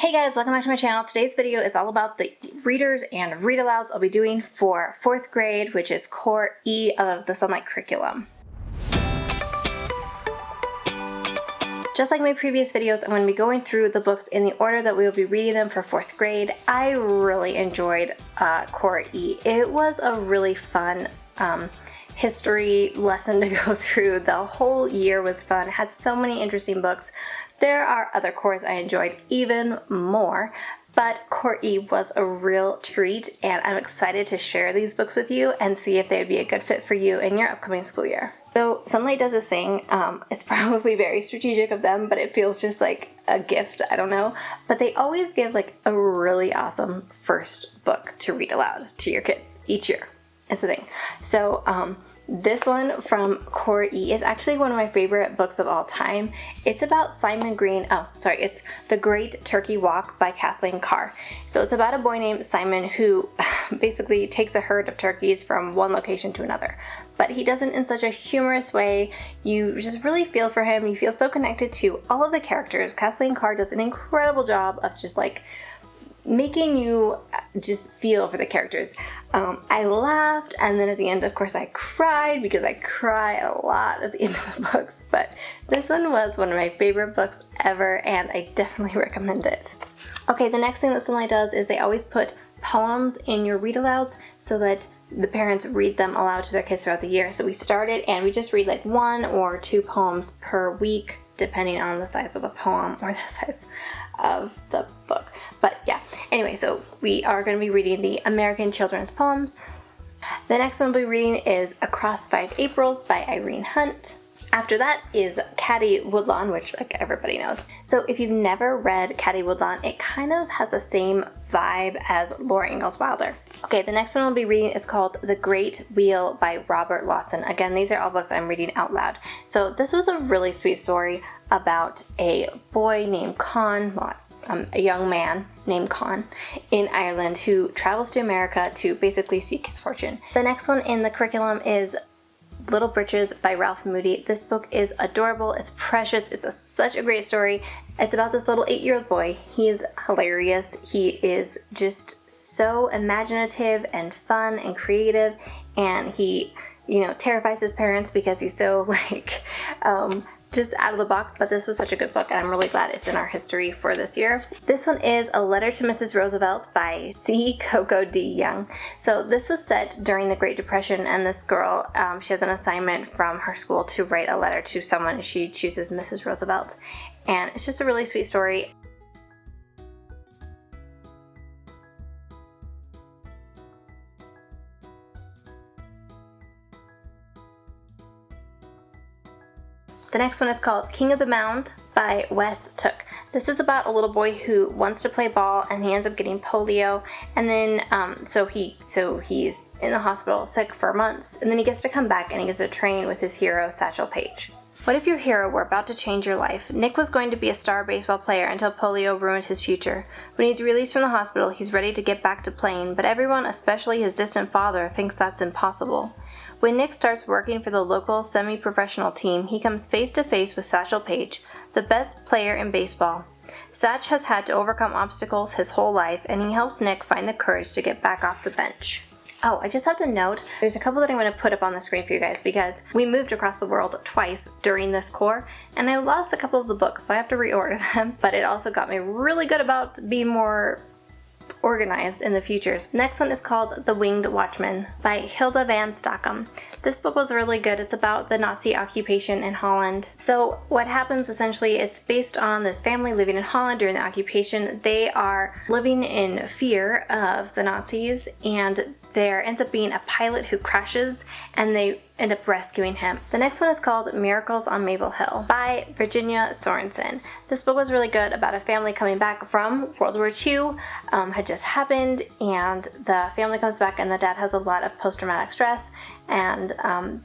Hey guys, welcome back to my channel. Today's video is all about the readers and read-alouds I'll be doing for 4th grade, which is Core E of the Sonlight curriculum. Just like my previous videos, I'm going to be going through the books in the order that we will be reading them for 4th grade. I really enjoyed Core E. It was a really fun history lesson to go through. The whole year was fun. It had so many interesting books. There are other cores I enjoyed even more, but Core E was a real treat, and I'm excited to share these books with you and see if they would be a good fit for you in your upcoming school year. So Sonlight does this thing, it's probably very strategic of them, but it feels just like a gift, I don't know. But they always give like a really awesome first book to read aloud to your kids each year. It's the thing. So this one from Core E is actually one of my favorite books of all time. It's about Simon Green, it's The Great Turkey Walk by Kathleen Karr. So it's about a boy named Simon who basically takes a herd of turkeys from one location to another. But he does it in such a humorous way. You just really feel for him. You feel so connected to all of the characters. Kathleen Karr does an incredible job of just like making you just feel for the characters. I laughed, and then at the end, of course, I cried because I cry a lot at the end of the books, but this one was one of my favorite books ever, and I definitely recommend it. Okay, the next thing that Sonlight does is they always put poems in your read-alouds so that the parents read them aloud to their kids throughout the year. So we started, and we just read like 1 or 2 poems per week, depending on the size of the poem or the size of the book. But yeah, anyway, so we are going to be reading the American Children's Poems. The next one we'll be reading is Across 5 Aprils by Irene Hunt. After that is Caddie Woodlawn, which like everybody knows. So if you've never read Caddie Woodlawn, it kind of has the same vibe as Laura Ingalls Wilder. Okay, the next one we'll be reading is called The Great Wheel by Robert Lawson. Again, these are all books I'm reading out loud. So this was a really sweet story about a boy named Con, a young man named Con in Ireland who travels to America to basically seek his fortune. The next one in the curriculum is Little Britches by Ralph Moody. This book is adorable, it's precious, it's such a great story. It's about this little 8-year-old boy. He is hilarious. He is just so imaginative and fun and creative, and he, terrifies his parents because he's so like, just out of the box, but this was such a good book, and I'm really glad it's in our history for this year. This one is A Letter to Mrs. Roosevelt by Coco De Young. So this was set during the Great Depression, and this girl, she has an assignment from her school to write a letter to someone, and she chooses Mrs. Roosevelt. And it's just a really sweet story. The next one is called King of the Mound by Wes Tooke. This is about a little boy who wants to play ball, and he ends up getting polio, and then so he's in the hospital sick for months, and then he gets to come back and he gets to train with his hero Satchel Paige. What if your hero were about to change your life? Nick was going to be a star baseball player until polio ruined his future. When he's released from the hospital, he's ready to get back to playing, but everyone, especially his distant father, thinks that's impossible. When Nick starts working for the local semi-professional team, he comes face to face with Satchel Paige, the best player in baseball. Satch has had to overcome obstacles his whole life, and he helps Nick find the courage to get back off the bench. Oh, I just have to note, there's a couple that I'm going to put up on the screen for you guys because we moved across the world twice during this core, and I lost a couple of the books, so I have to reorder them, but it also got me really good about being more organized in the futures. Next one is called The Winged Watchman by Hilda Van Stockum. This book was really good. It's about the Nazi occupation in Holland. So what happens essentially, it's based on this family living in Holland during the occupation. They are living in fear of the Nazis, and there ends up being a pilot who crashes, and they end up rescuing him. The next one is called Miracles on Maple Hill by Virginia Sorensen. This book was really good about a family coming back from World War II. Had just happened, and the family comes back, and the dad has a lot of post-traumatic stress, and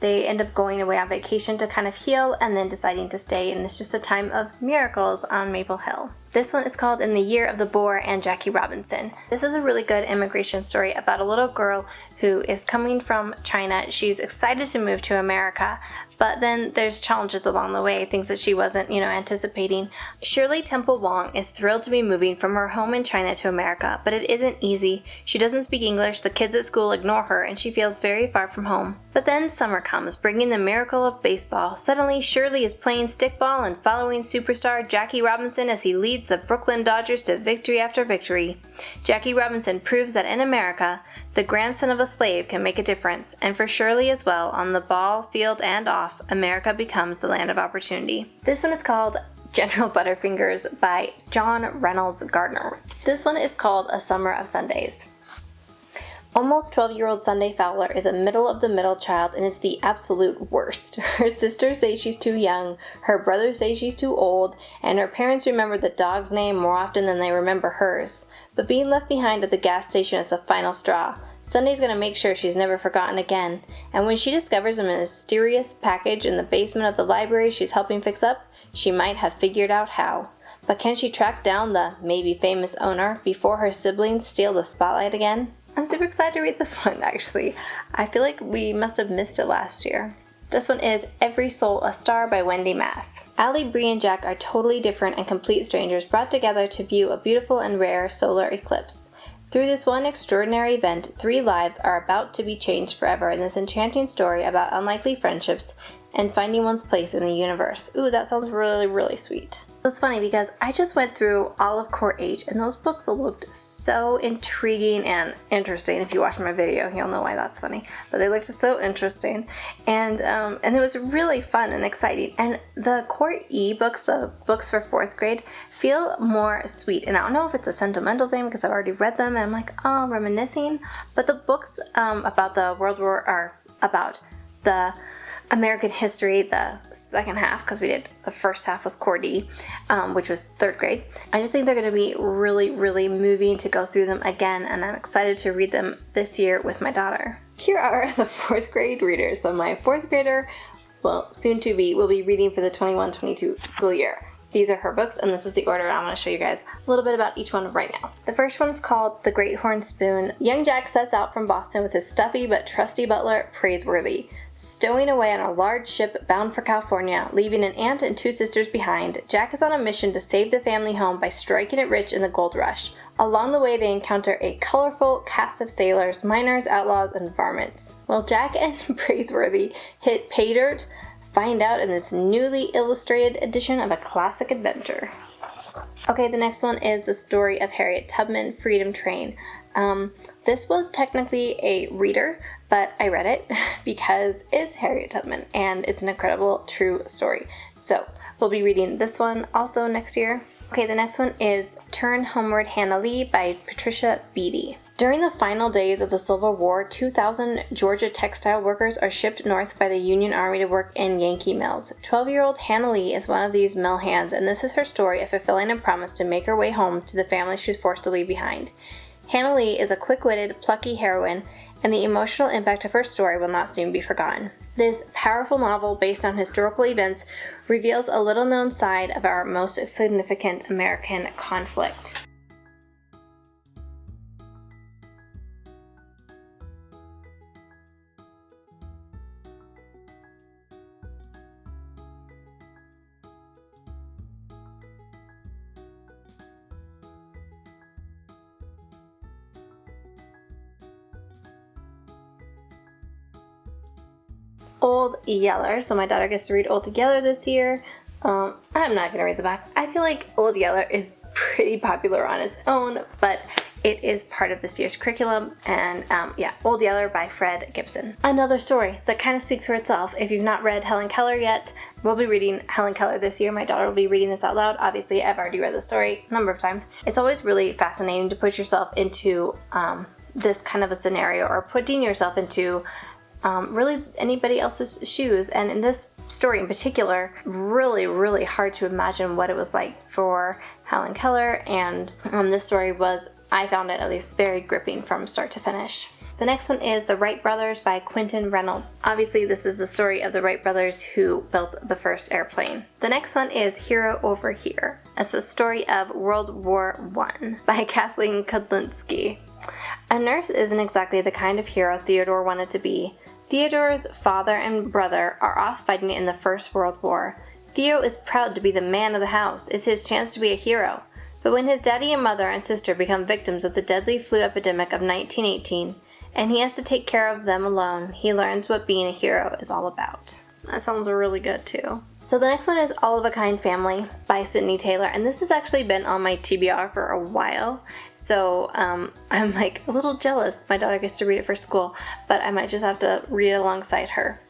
they end up going away on vacation to kind of heal, and then deciding to stay, and it's just a time of miracles on Maple Hill. This one is called In the Year of the Boar and Jackie Robinson. This is a really good immigration story about a little girl who is coming from China. She's excited to move to America, but then there's challenges along the way, things that she wasn't, anticipating. Shirley Temple Wong is thrilled to be moving from her home in China to America, but it isn't easy. She doesn't speak English, the kids at school ignore her, and she feels very far from home. But then summer comes, bringing the miracle of baseball. Suddenly, Shirley is playing stickball and following superstar Jackie Robinson as he leads the Brooklyn Dodgers to victory after victory. Jackie Robinson proves that in America, the grandson of a slave can make a difference, and for Shirley as well, on the ball, field, and off, America becomes the land of opportunity. This one is called General Butterfingers by John Reynolds Gardner. This one is called A Summer of Sundays. Almost 12-year-old Sunday Fowler is a middle-of-the-middle child and is the absolute worst. Her sisters say she's too young, her brothers say she's too old, and her parents remember the dog's name more often than they remember hers. But being left behind at the gas station is the final straw. Sunday's gonna make sure she's never forgotten again, and when she discovers a mysterious package in the basement of the library she's helping fix up, she might have figured out how. But can she track down the maybe famous owner before her siblings steal the spotlight again? I'm super excited to read this one, actually. I feel like we must have missed it last year. This one is Every Soul a Star by Wendy Mass. Allie, Bree, and Jack are totally different and complete strangers brought together to view a beautiful and rare solar eclipse. Through this one extraordinary event, 3 lives are about to be changed forever in this enchanting story about unlikely friendships and finding one's place in the universe. Ooh, that sounds really, really sweet. It was funny because I just went through all of Core H and those books looked so intriguing and interesting. If you watch my video, you'll know why that's funny. But they looked so interesting, and it was really fun and exciting. And the Core E books, the books for 4th grade, feel more sweet. And I don't know if it's a sentimental thing because I've already read them and I'm like, oh, reminiscing. But the books about the World War, are about the American history, the second half, because we did the first half was Core D, which was 3rd grade. I just think they're going to be really, really moving to go through them again, and I'm excited to read them this year with my daughter. Here are the 4th grade readers that my 4th grader, will be reading for the 21-22 school year. These are her books, and this is the order. I'm going to show you guys a little bit about each one right now. The first one is called The Great Horn Spoon. Young Jack sets out from Boston with his stuffy but trusty butler, Praiseworthy. Stowing away on a large ship bound for California, leaving an aunt and 2 sisters behind, Jack is on a mission to save the family home by striking it rich in the gold rush. Along the way, they encounter a colorful cast of sailors, miners, outlaws, and varmints. Will Jack and Praiseworthy hit pay dirt? Find out in this newly illustrated edition of a classic adventure. Okay, the next one is the story of Harriet Tubman, Freedom Train. This was technically a reader, but I read it because it's Harriet Tubman and it's an incredible true story. So we'll be reading this one also next year. Okay, the next one is Turn Homeward Hannah Lee by Patricia Beatty. During the final days of the Civil War, 2,000 Georgia textile workers are shipped north by the Union Army to work in Yankee mills. 12-year-old Hannah Lee is one of these mill hands, and this is her story of fulfilling a promise to make her way home to the family she was forced to leave behind. Hannah Lee is a quick-witted, plucky heroine, and the emotional impact of her story will not soon be forgotten. This powerful novel, based on historical events, reveals a little-known side of our most significant American conflict. Old Yeller. So my daughter gets to read Old Yeller this year. I'm not going to read the back. I feel like Old Yeller is pretty popular on its own, but it is part of this year's curriculum. And yeah, Old Yeller by Fred Gibson. Another story that kind of speaks for itself. If you've not read Helen Keller yet, we'll be reading Helen Keller this year. My daughter will be reading this out loud. Obviously, I've already read the story a number of times. It's always really fascinating to put yourself into this kind of a scenario, or putting yourself into really anybody else's shoes. And in this story in particular, really, really hard to imagine what it was like for Helen Keller. And this story was, I found it at least, very gripping from start to finish. The next one is The Wright Brothers by Quentin Reynolds. Obviously, this is the story of the Wright brothers who built the first airplane. The next one is Hero Over Here. It's the story of World War I by Kathleen Kudlinski. A nurse isn't exactly the kind of hero Theodore wanted to be. Theodore's father and brother are off fighting in the First World War. Theo is proud to be the man of the house. It's his chance to be a hero. But when his daddy and mother and sister become victims of the deadly flu epidemic of 1918, and he has to take care of them alone, he learns what being a hero is all about. That sounds really good too. So the next one is All of a Kind Family by Sydney Taylor, and this has actually been on my TBR for a while, so I'm like a little jealous my daughter gets to read it for school, but I might just have to read it alongside her.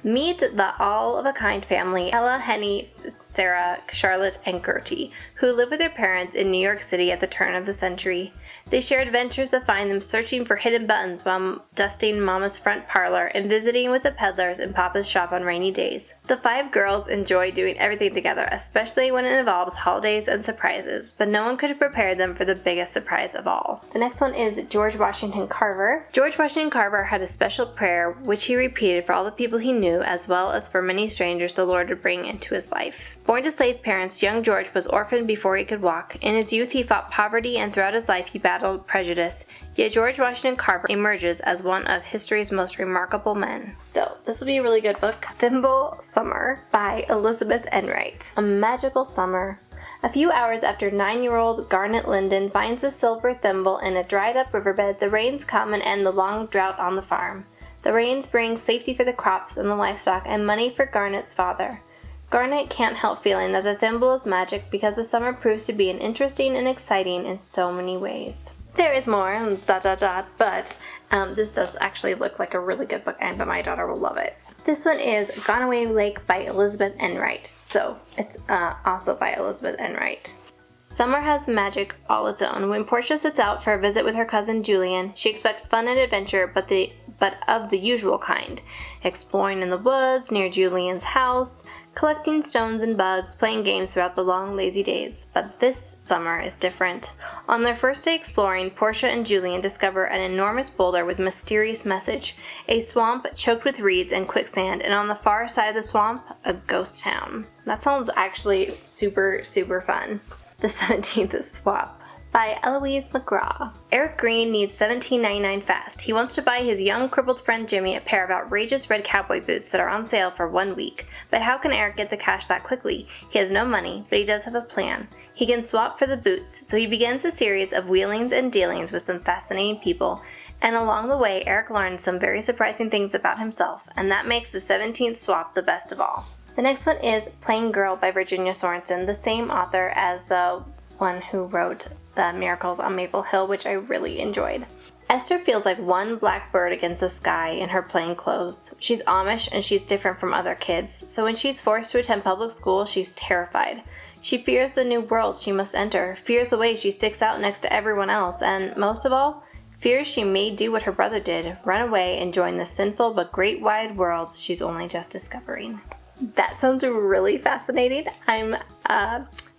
Meet the all-of-a-kind family, Ella, Henny, Sarah, Charlotte, and Gertie, who live with their parents in New York City at the turn of the century. They share adventures that find them searching for hidden buttons while dusting Mama's front parlor and visiting with the peddlers in Papa's shop on rainy days. The 5 girls enjoy doing everything together, especially when it involves holidays and surprises, but no one could have prepared them for the biggest surprise of all. The next one is George Washington Carver. George Washington Carver had a special prayer which he repeated for all the people he knew, as well as for many strangers the Lord would bring into his life. Born to slave parents, young George was orphaned before he could walk. In his youth he fought poverty, and throughout his life he battled prejudice. Yet George Washington Carver emerges as one of history's most remarkable men. So this will be a really good book. Thimble Summer by Elizabeth Enright. A magical summer. A few hours after 9-year-old Garnet Linden finds a silver thimble in a dried-up riverbed, the rains come and end the long drought on the farm. The rains bring safety for the crops and the livestock and money for Garnet's father. Garnet can't help feeling that the thimble is magic because the summer proves to be an interesting and exciting in so many ways. There is more, but this does actually look like a really good book, and my daughter will love it. This one is Gone Away Lake by Elizabeth Enright. So it's also by Elizabeth Enright. Summer has magic all its own. When Portia sets out for a visit with her cousin Julian, she expects fun and adventure, but of the usual kind. Exploring in the woods, near Julian's house, collecting stones and bugs, playing games throughout the long, lazy days. But this summer is different. On their first day exploring, Portia and Julian discover an enormous boulder with a mysterious message, a swamp choked with reeds and quicksand, and on the far side of the swamp, a ghost town. That sounds actually super, super fun. The 17th Swap by Eloise McGraw. Eric Green needs $17.99 fast. He wants to buy his young crippled friend Jimmy a pair of outrageous red cowboy boots that are on sale for 1 week. But how can Eric get the cash that quickly? He has no money, but he does have a plan. He can swap for the boots, so he begins a series of wheelings and dealings with some fascinating people, and along the way Eric learns some very surprising things about himself, and that makes the 17th Swap the best of all. The next one is Plain Girl by Virginia Sorensen, the same author as the one who wrote The Miracles on Maple Hill, which I really enjoyed. Esther feels like one black bird against the sky in her plain clothes. She's Amish and she's different from other kids, so when she's forced to attend public school, she's terrified. She fears the new world she must enter, fears the way she sticks out next to everyone else, and most of all, fears she may do what her brother did, run away and join the sinful but great wide world she's only just discovering. That sounds really fascinating. I'm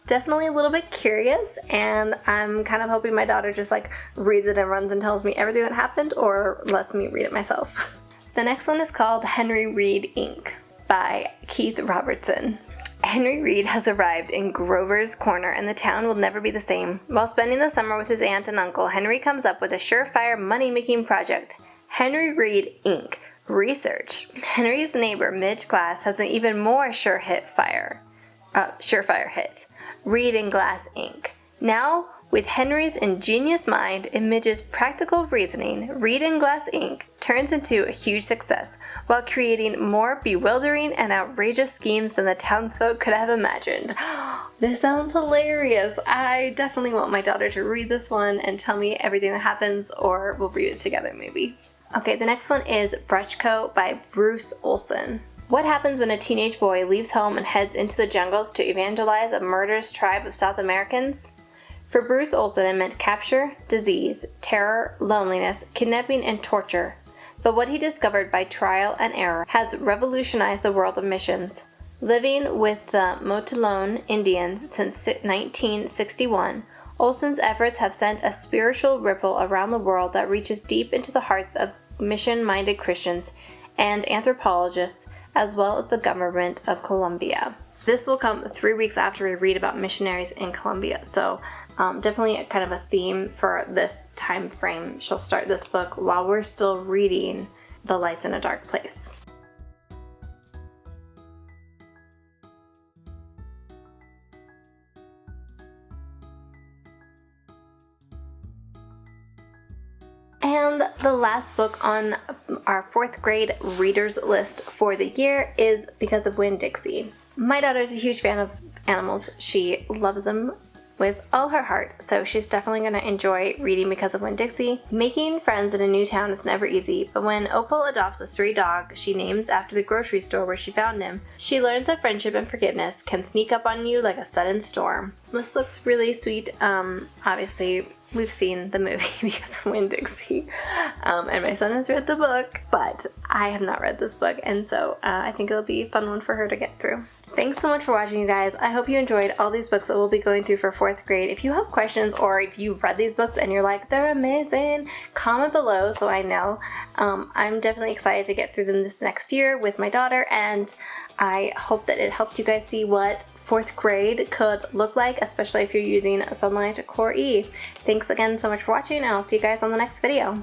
definitely a little bit curious, and I'm kind of hoping my daughter just reads it and runs and tells me everything that happened, or lets me read it myself. The next one is called Henry Reed Inc. by Keith Robertson. Henry Reed has arrived in Grover's Corner, and the town will never be the same. While spending the summer with his aunt and uncle, Henry comes up with a surefire money-making project. Henry Reed Inc. Research. Henry's neighbor, Midge Glass, has an even more surefire hit. Reed and Glass Inc. Now, with Henry's ingenious mind and Midge's practical reasoning, Reed and Glass Inc. turns into a huge success, while creating more bewildering and outrageous schemes than the townsfolk could have imagined. This sounds hilarious. I definitely want my daughter to read this one and tell me everything that happens, or we'll read it together maybe. Okay, the next one is Britches by Bruce Olson. What happens when a teenage boy leaves home and heads into the jungles to evangelize a murderous tribe of South Americans? For Bruce Olson, it meant capture, disease, terror, loneliness, kidnapping, and torture. But what he discovered by trial and error has revolutionized the world of missions. Living with the Motilone Indians since 1961, Olson's efforts have sent a spiritual ripple around the world that reaches deep into the hearts of mission-minded Christians and anthropologists, as well as the government of Colombia. This will come 3 weeks after we read about missionaries in Colombia, so definitely kind of a theme for this time frame. She'll start this book while we're still reading the light's in a dark place. And the last book on our 4th grade readers list for the year is Because of Winn-Dixie. My daughter's a huge fan of animals. She loves them with all her heart, so she's definitely going to enjoy reading Because of Winn-Dixie. Making friends in a new town is never easy, but when Opal adopts a stray dog she names after the grocery store where she found him, she learns that friendship and forgiveness can sneak up on you like a sudden storm. This looks really sweet. Obviously, we've seen the movie Because of Winn-Dixie, and my son has read the book, but I have not read this book, and so I think it'll be a fun one for her to get through. Thanks so much for watching, you guys. I hope you enjoyed all these books that we'll be going through for 4th grade. If you have questions or if you've read these books and you're like, they're amazing, comment below so I know. I'm definitely excited to get through them this next year with my daughter, and I hope that it helped you guys see what 4th grade could look like, especially if you're using Sonlight Core E. Thanks again so much for watching, and I'll see you guys on the next video.